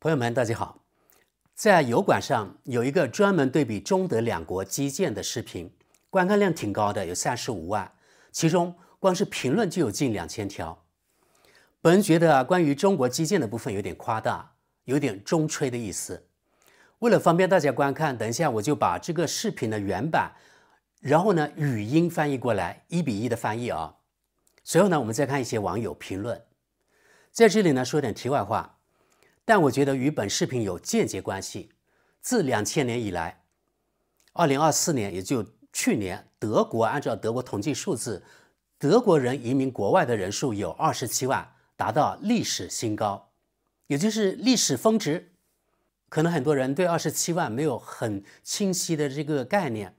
朋友們，大家好。在油管上有一個專門對比中德兩國基建的視頻，觀看量挺高的，有35萬，其中光是評論就有近2000條。本人覺得關於中國基建的部分有點誇大，有點中吹的意思。為了方便大家觀看，等一下我就把這個視頻的原版，然後呢語音翻譯過來，1比1的翻譯啊。隨後呢，我們再看一些網友評論。在這裡呢說點題外話。但我覺得與本視頻有間接關係。自2000年以來，2024年也就去年，德國按照德國統計數字，德國人移民國外的人數有27萬，達到歷史新高，也就是歷史峰值。可能很多人對27萬沒有很清晰的這個概念。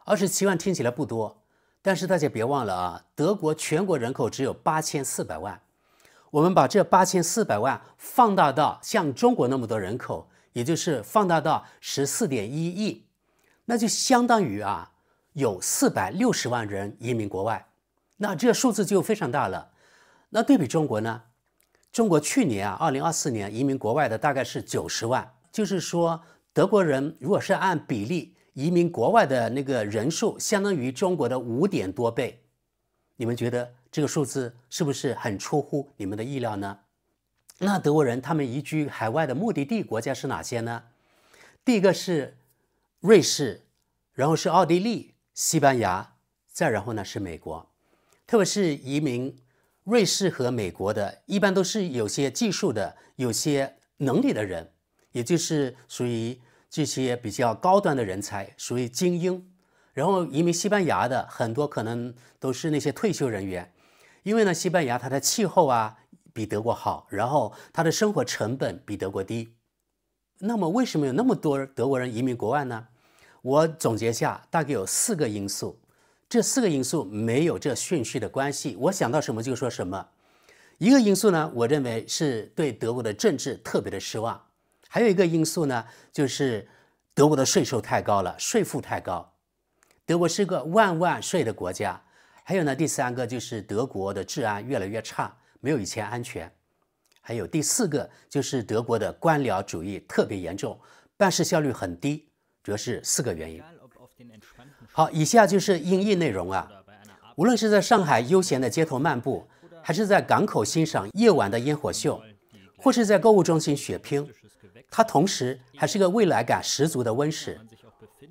27萬聽起來不多，但是大家別忘了啊，德國全國人口只有8400萬。我們把這8400万放大到像中國那麼多人口，也就是放大到14.1億，那就相當於有460萬人移民國外，那這數字就非常大了。那對比中國呢？中國去年2024年移民國外的大概是90萬，就是說德國人如果是按比例移民國外的那個人數，相當於中國的5點多倍。你們覺得這個數字是不是很出乎你們的意料呢？那德國人他們移居海外的目的地國家是哪些呢？第一個是瑞士，然後是奧地利、西班牙，再然後呢是美國。特別是移民瑞士和美國的，一般都是有些技術的、有些能力的人，也就是屬於這些比較高端的人才，屬於精英。然後移民西班牙的很多可能都是那些退休人员，因为呢西班牙它的气候比德国好，然后它的生活成本比德國低。那麼為什麼有那麼多德國人移民國外呢？我總結下，大概有4個因素。這4個因素沒有這順序的關係，我想到什麼就說什麼。一個因素呢，我認為是對德國的政治特別的失望。還有一個因素呢，就是德國的稅收太高了，稅負太高。德國是個萬稅的國家。還有呢，第3個就是德國的治安越來越差，沒有以前安全。還有第4個就是德國的官僚主義特別嚴重，辦事效率很低，主要是4個原因。好，以下就是英譯內容無論是在上海悠閒的街頭漫步，還是在港口欣賞夜晚的煙火秀，或是在購物中心血拼，它同時還是個未來感十足的溫室。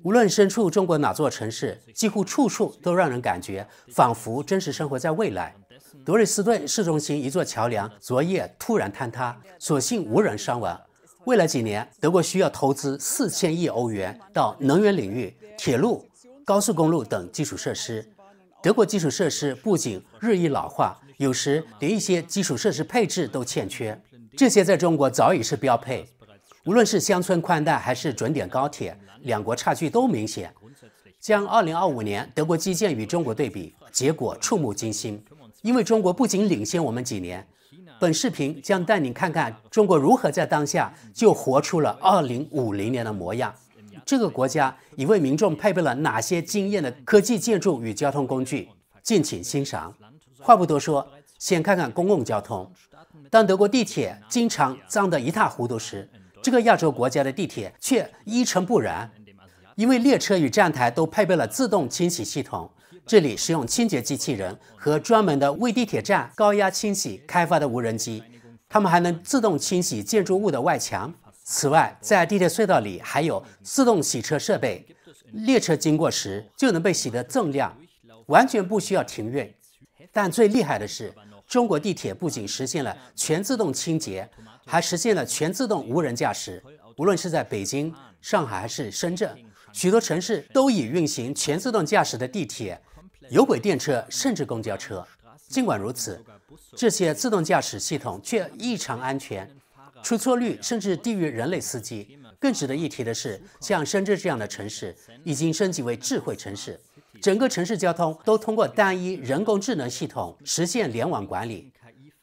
無論身處中國哪座城市，幾乎處處都讓人感覺仿佛真實生活在未來。德累斯頓市中心一座橋梁昨夜突然坍塌，所幸無人傷亡。未來幾年，德國需要投資4000億歐元到能源領域、鐵路、高速公路等基礎設施。德國基礎設施不僅日益老化，有時連一些基礎設施配置都欠缺。這些在中國早已是標配。無論是鄉村寬帶還是準點高鐵，兩國差距都明顯。將2025年德國基建與中國對比，結果觸目驚心。因為中國不僅領先我們幾年，本視頻將帶您看看中國如何在當下就活出了2050年的模樣。這個國家已為民眾配備了哪些驚豔的科技建築與交通工具？敬請欣賞。話不多說，先看看公共交通。當德國地鐵經常髒得一塌糊塗時，這個亞洲國家的地鐵卻一塵不染，因為列車與站台都配備了自動清洗系統。這裡使用清潔機器人和專門的為地鐵站高壓清洗開發的無人機，它們還能自動清洗建築物的外牆。此外，在地鐵隧道裡還有自動洗車設備，列車經過時就能被洗得锃亮，完全不需要停運。但最厲害的是，中國地鐵不僅實現了全自動清潔，還實現了全自動無人駕駛。無論是在北京、上海還是深圳，許多城市都已運行全自動駕駛的地鐵、有軌電車，甚至公交車。儘管如此，這些自動駕駛系統卻異常安全，出錯率甚至低於人類司機。更值得一提的是，像深圳這樣的城市已經升級為智慧城市，整個城市交通都通過單一人工智能系統實現聯網管理。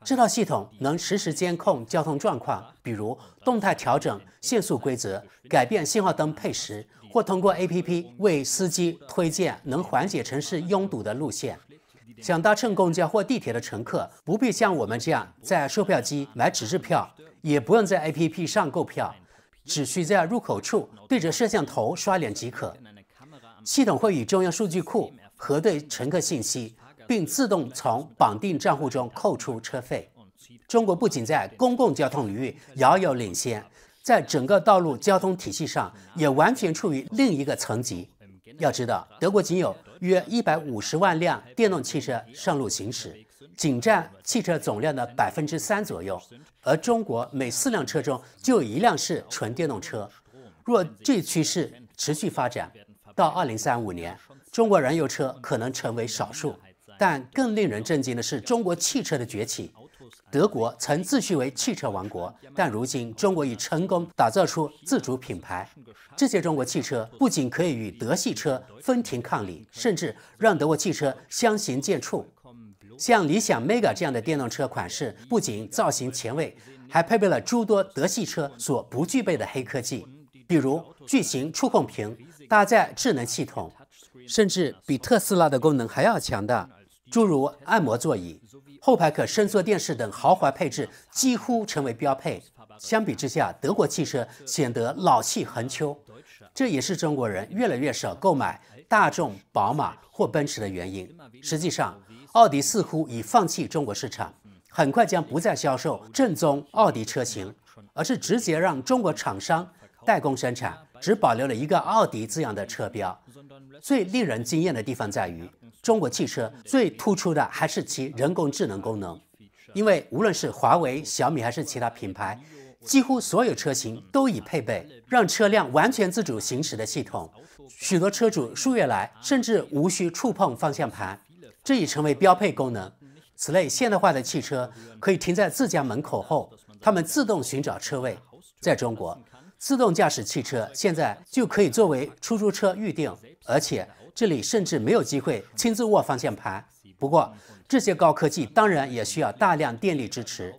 這套系統能實時監控交通狀況，比如動態調整限速規則、改變信號燈配時，或通過 APP 為司機推薦能緩解城市擁堵的路線。想搭乘公交或地鐵的乘客，不必像我們這樣在售票機買紙質票，也不用在 APP 上購票，只需在入口處對着攝像頭刷臉即可。系統會與中央數據庫核對乘客信息，並自動從綁定賬戶中扣除車費。中國不僅在公共交通領域遙遙領先，在整個道路交通體系上也完全處於另一個層級。要知道，德國僅有約150萬輛電動汽車上路行駛，僅佔汽車總量的3%左右，而中國每4輛車中就有1輛是純電動車。若這趨勢持續發展，到2035年，中國燃油車可能成為少數。但更令人震驚的是中國汽車的崛起。德國曾自詡為汽車王國，但如今中國已成功打造出自主品牌。這些中國汽車不僅可以與德系車分庭抗禮，甚至讓德國汽車相形見絀。像理想 Mega 這樣的電動車款式，不僅造型前衛，還配備了諸多德系車所不具備的黑科技，比如巨型觸控屏、搭載智能系統，甚至比特斯拉的功能還要強大，諸如按摩座椅、後排可伸縮電視等豪華配置幾乎成為標配。相比之下，德國汽車顯得老氣橫秋，這也是中國人越來越少購買大眾、寶馬或奔馳的原因。實際上，奧迪似乎已放棄中國市場，很快將不再銷售正宗奧迪車型，而是直接讓中國廠商代工生產，只保留了一個奧迪字樣的車標。最令人驚豔的地方在於，中國汽車最突出的還是其人工智能功能，因為無論是華為、小米還是其他品牌，幾乎所有車型都已配備讓車輛完全自主行駛的系統。許多車主數月來甚至無需觸碰方向盤，這已成為標配功能。此類現代化的汽車可以停在自家門口後，它們自動尋找車位。在中國，自動駕駛汽車現在就可以作為出租車預訂，而且這裡甚至沒有機會親自握方向盤。不過，這些高科技當然也需要大量電力支持。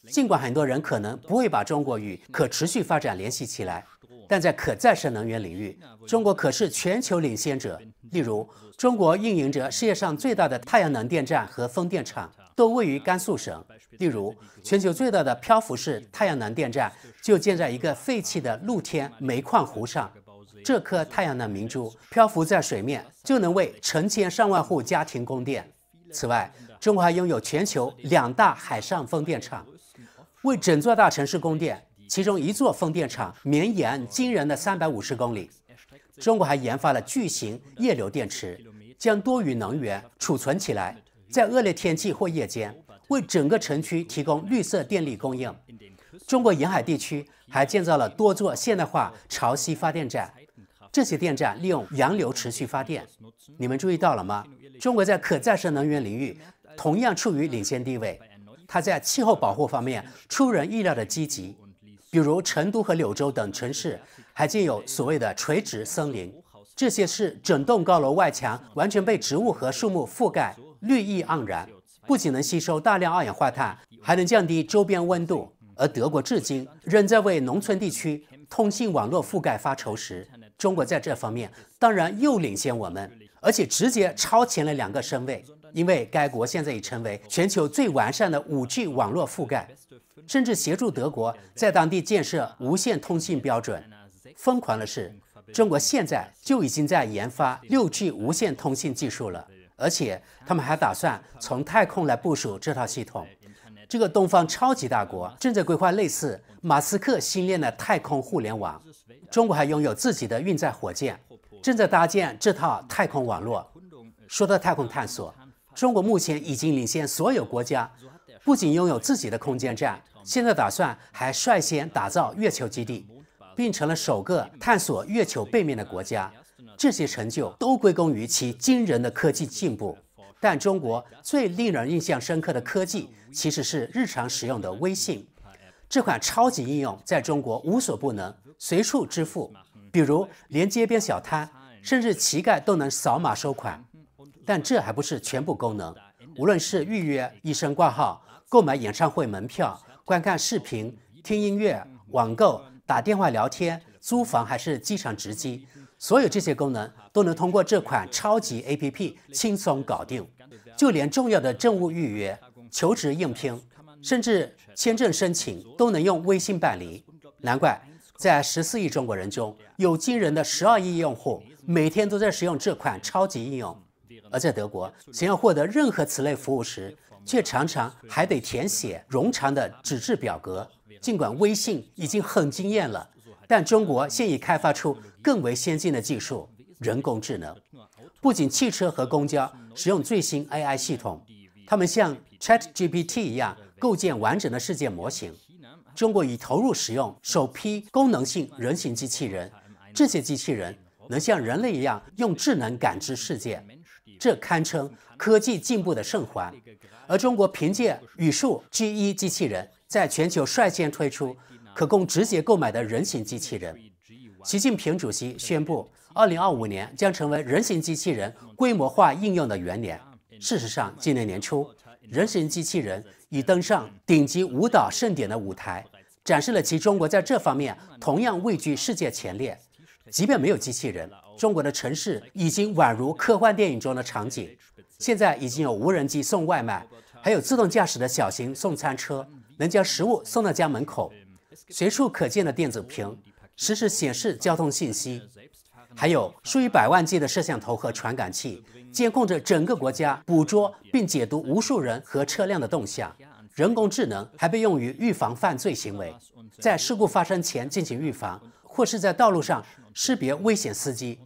儘管很多人可能不會把中國與可持續發展聯繫起來，但在可再生能源領域，中國可是全球領先者。例如，中國運營着世界上最大的太陽能電站和風電場，都位於甘肅省。例如，全球最大的漂浮式太陽能電站就建在一個廢棄的露天煤礦湖上。這顆太陽能明珠漂浮在水面，就能為成千上萬戶家庭供電。此外，中國還擁有全球2大海上風電場，為整座大城市供電。其中一座風電場綿延驚人的350公里。中國還研發了巨型液流電池，將多餘能源儲存起來，在惡劣天氣或夜間為整個城區提供綠色電力供應。中國沿海地區還建造了多座現代化潮汐發電站，這些電站利用洋流持續發電。你們注意到了嗎？中國在可再生能源領域同樣處於領先地位。它在氣候保護方面出人意料的積極。比如成都和柳州等城市還建有所謂的垂直森林，這些是整棟高樓外牆完全被植物和樹木覆蓋，綠意盎然，不僅能吸收大量二氧化碳，還能降低周邊溫度。而德國至今仍在為農村地區通信網絡覆蓋發愁時，中國在這方面當然又領先我們，而且直接超前了2個身位，因為該國現在已成為全球最完善的5G 網絡覆蓋。甚至協助德國在當地建設無線通信標準。瘋狂的是，中國現在就已經在研發6G 無線通信技術了，而且他們還打算從太空來部署這套系統。這個東方超級大國正在規劃類似馬斯克星鏈的太空互聯網。中國還擁有自己的運載火箭，正在搭建這套太空網絡。說到太空探索，中國目前已經領先所有國家，不僅擁有自己的空間站，現在打算還率先打造月球基地，並成了首個探索月球背面的國家。這些成就都歸功於其驚人的科技進步。但中國最令人印象深刻的科技，其實是日常使用的微信。這款超級應用在中國無所不能，隨處支付，比如連街邊小攤，甚至乞丐都能掃碼收款。但這還不是全部功能，無論是預約醫生掛號、購買演唱會門票、觀看視頻、聽音樂、網購、打電話聊天、租房還是機場值機，所有這些功能都能通過這款超級 APP 輕鬆搞定。就連重要的政務預約、求職應聘、甚至簽證申請都能用微信辦理。難怪在14億中國人中，有驚人的12億用戶每天都在使用這款超級應用。而在德國，想要獲得任何此類服務時，卻常常還得填寫冗長的紙質表格。儘管微信已經很驚豔了，但中國現已開發出更為先進的技術——人工智能。不僅汽車和公交使用最新 AI 系統，他們像 ChatGPT 一樣構建完整的世界模型。中國已投入使用首批功能性人形機器人，這些機器人能像人類一樣用智能感知世界，這堪稱科技進步的聖環。而中國憑借語數 G1 機器人，在全球率先推出可供直接購買的人形機器人。習近平主席宣布，2025年將成為人形機器人規模化應用的元年。事實上，今年年初，人形機器人已登上頂級舞蹈盛典的舞台，展示了其中國在這方面同樣位居世界前列。即便沒有機器人，中國的城市已經宛如科幻電影中的場景。現在已經有無人機送外賣，還有自動駕駛的小型送餐車，能將食物送到家門口。隨處可見的電子屏，實時顯示交通信息。還有數以百萬計的攝像頭和傳感器，監控着整個國家，捕捉並解讀無數人和車輛的動向。人工智能還被用於預防犯罪行為，在事故發生前進行預防，或是在道路上識別危險司機。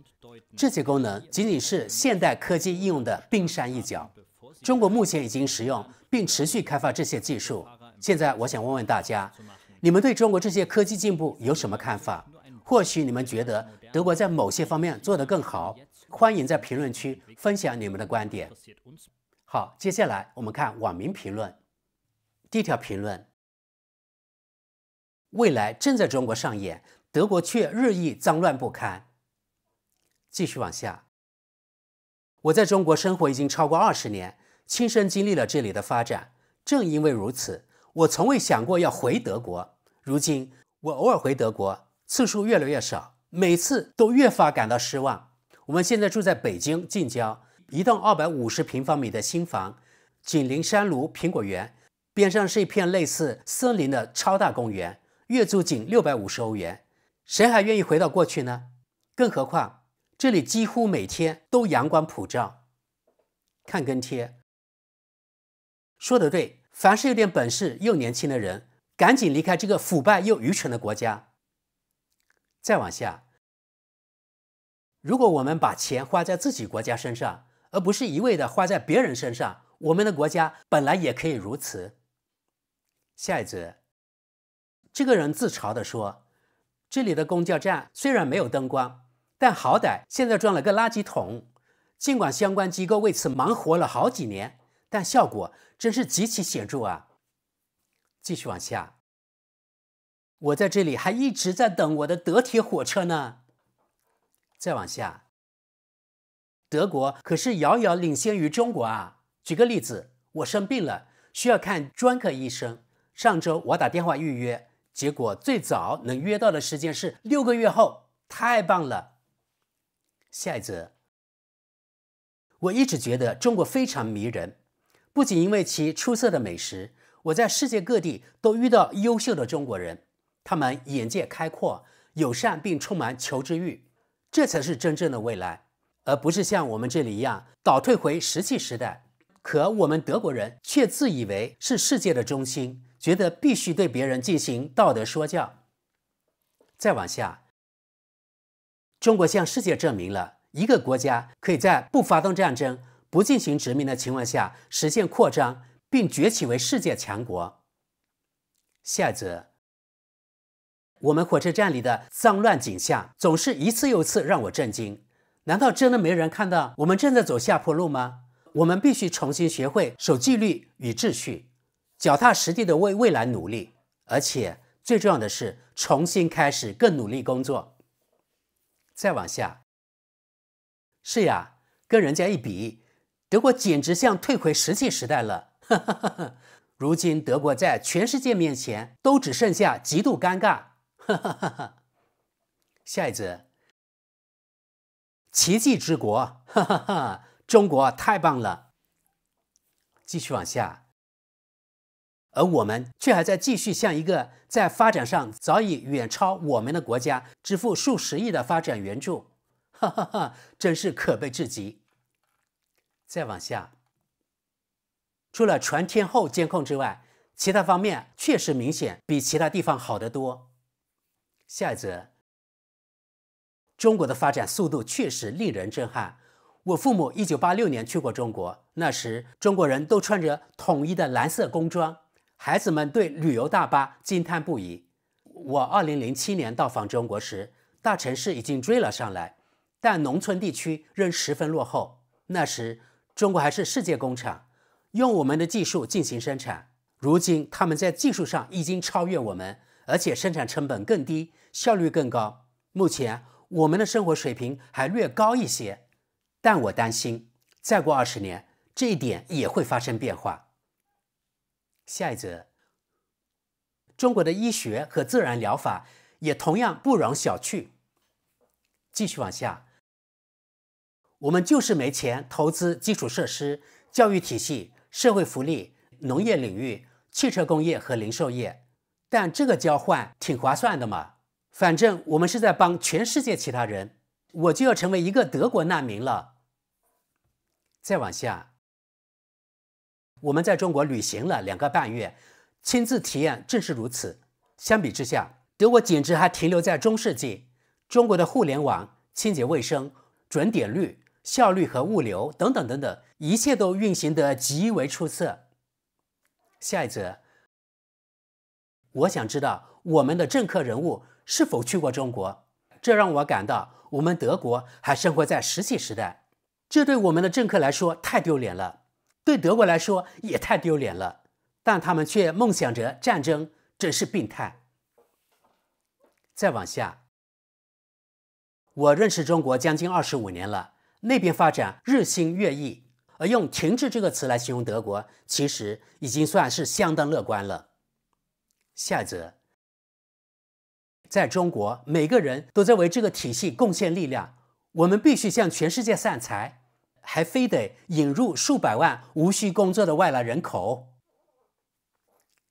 這些功能僅僅是現代科技應用的冰山一角。中國目前已經使用並持續開發這些技術。現在我想問問大家，你們對中國這些科技進步有什麼看法？或許你們覺得德國在某些方面做得更好，歡迎在評論區分享你們的觀點。好，接下來我們看網民評論。第一條評論：未來正在中國上演，德國卻日益髒亂不堪。繼續往下，我在中國生活已經超過20年，親身經歷了這裡的發展。正因為如此，我從未想過要回德國。如今，我偶爾回德國，次數越來越少，每次都越發感到失望。我們現在住在北京近郊，一棟250平方米的新房，緊鄰山廬蘋果園，邊上是一片類似森林的超大公園，月租僅650歐元。誰還願意回到過去呢？更何況，這裡幾乎每天都陽光普照。看跟帖，說得對，凡是有點本事又年輕的人，趕緊離開這個腐敗又愚蠢的國家。再往下，如果我們把錢花在自己國家身上，而不是一味的花在別人身上，我們的國家本來也可以如此。下一則，這個人自嘲地說，這裡的公交站雖然沒有燈光，但好歹現在裝了個垃圾桶。儘管相關機構為此忙活了好幾年，但效果真是極其顯著啊！繼續往下，我在這裡還一直在等我的德鐵火車呢。再往下，德國可是遙遙領先於中國啊！舉個例子，我生病了，需要看專科醫生。上周我打電話預約，結果最早能約到的時間是6個月後，太棒了！下一則，我一直覺得中國非常迷人，不僅因為其出色的美食，我在世界各地都遇到優秀的中國人，他們眼界開闊、友善並充滿求知慾，這才是真正的未來，而不是像我們這裡一樣倒退回石器時代。可我們德國人卻自以為是世界的中心，覺得必須對別人進行道德說教。再往下，中國向世界證明了一個國家可以在不發動戰爭、不進行殖民的情況下實現擴張，並崛起為世界強國。下一則，我們火車站裡的髒亂景象總是一次又一次讓我震驚。難道真的沒人看到我們正在走下坡路嗎？我們必須重新學會守紀律與秩序，腳踏實地地為未來努力，而且最重要的是重新開始更努力工作。再往下，是呀，跟人家一比，德國簡直像退回石器時代了。如今德國在全世界面前都只剩下極度尷尬。下一則，奇蹟之國，中國太棒了。繼續往下，而我們卻還在繼續向一個在發展上早已遠超我們的國家支付數十億的發展援助，哈哈哈，真是可悲至極。再往下，除了全天候監控之外，其他方面確實明顯比其他地方好得多。下一則，中國的發展速度確實令人震撼。我父母1986年去過中國，那時中國人都穿着統一的藍色工裝，孩子們對旅遊大巴驚嘆不已。我2007年到訪中國時，大城市已經追了上來，但農村地區仍十分落後。那時中國還是世界工廠，用我們的技術進行生產。如今他們在技術上已經超越我們，而且生產成本更低，效率更高。目前我們的生活水平還略高一些，但我擔心再過20年，這一點也會發生變化。下一則，中國的醫學和自然療法也同樣不容小覷。繼續往下，我們就是沒錢投資基礎設施、教育體系、社會福利、農業領域、汽車工業和零售業，但這個交換挺划算的嘛。反正我們是在幫全世界其他人，我就要成為一個德國難民了。再往下，我們在中國旅行了2個半月，親自體驗正是如此。相比之下，德國簡直還停留在中世紀。中國的互聯網、清潔衛生、準點率、效率和物流等等等等，一切都運行得極為出色。下一則，我想知道我們的政客人物是否去過中國，這讓我感到我們德國還生活在石器時代。這對我們的政客來說太丟臉了，對德國來說也太丟臉了，但他們卻夢想着戰爭，真是病態。再往下，我認識中國將近25年了，那邊發展日新月異，而用停滯這個詞來形容德國，其實已經算是相當樂觀了。下一則，在中國，每個人都在為這個體系貢獻力量，我們必須向全世界散財，還非得引入數百萬無需工作的外來人口。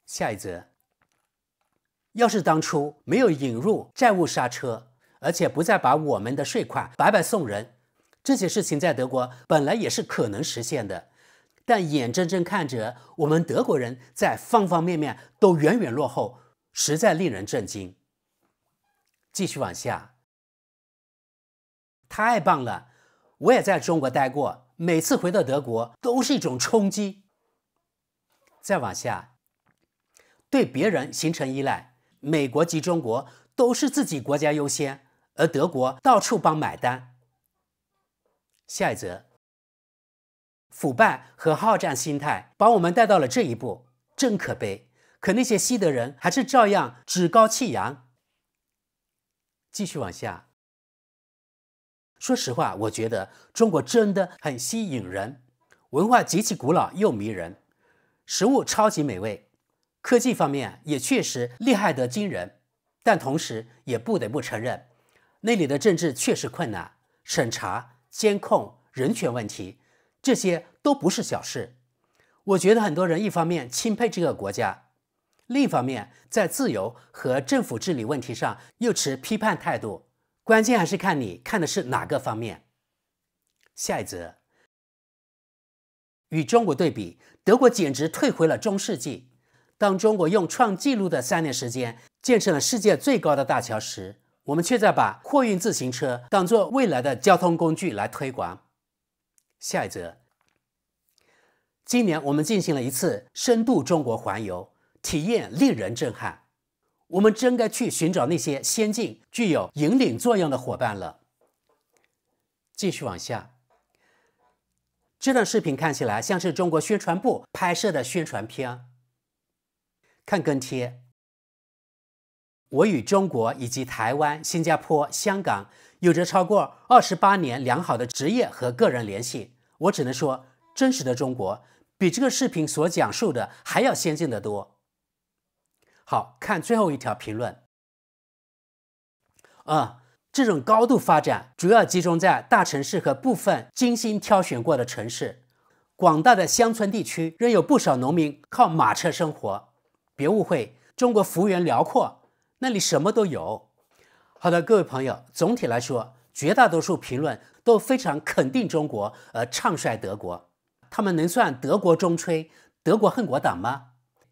下一則，要是當初沒有引入債務剎車，而且不再把我們的稅款白白送人，這些事情在德國本來也是可能實現的，但眼睜睜看着我們德國人在方方面面都遠遠落後，實在令人震驚。繼續往下，太棒了！我也在中國待過，每次回到德國都是一種衝擊。再往下，對別人形成依賴，美國及中國都是自己國家優先，而德國到處幫買單。下一則，腐敗和好戰心態把我們帶到了這一步，真可悲。可那些西德人還是照樣趾高氣揚。繼續往下，說實話，我覺得中國真的很吸引人，文化極其古老又迷人，食物超級美味，科技方面也確實厲害得驚人，但同時也不得不承認，那裡的政治確實困難，審查、監控、人權問題，這些都不是小事。我覺得很多人一方面欽佩這個國家，另一方面在自由和政府治理問題上又持批判態度，關鍵還是看你看的是哪個方面。下一則，與中國對比，德國簡直退回了中世紀。當中國用創紀錄的3年時間建成了世界最高的大橋時，我們卻在把貨運自行車當作未來的交通工具來推廣。下一則，今年我們進行了一次深度中國環遊，體驗令人震撼。我們真該去尋找那些先進、具有引領作用的夥伴了。繼續往下，這段視頻看起來像是中國宣傳部拍攝的宣傳片。看跟貼，我與中國以及台灣、新加坡、香港有着超過28年良好的職業和個人聯繫。我只能說，真實的中國比這個視頻所講述的還要先進得多。好，看最後一條評論。這種高度發展主要集中在大城市和部分精心挑選過的城市，廣大的鄉村地區仍有不少農民靠馬車生活。別誤會，中國幅員遼闊，那裡什麼都有。好的，各位朋友，總體來說，絕大多數評論都非常肯定中國，唱衰德國。他們能算德國中吹、德國恨國黨嗎？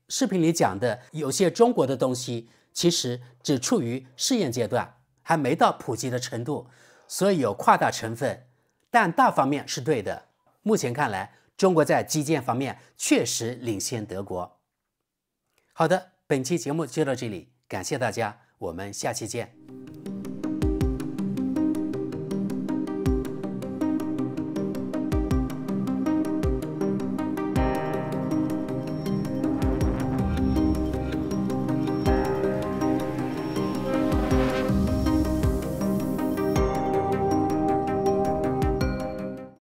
視頻裡講的有些中國的東西，其實只處於試驗階段，還沒到普及的程度，所以有誇大成分。但大方面是對的。目前看來，中國在基建方面確實領先德國。好的，本期節目就到這裡，感謝大家，我們下期見。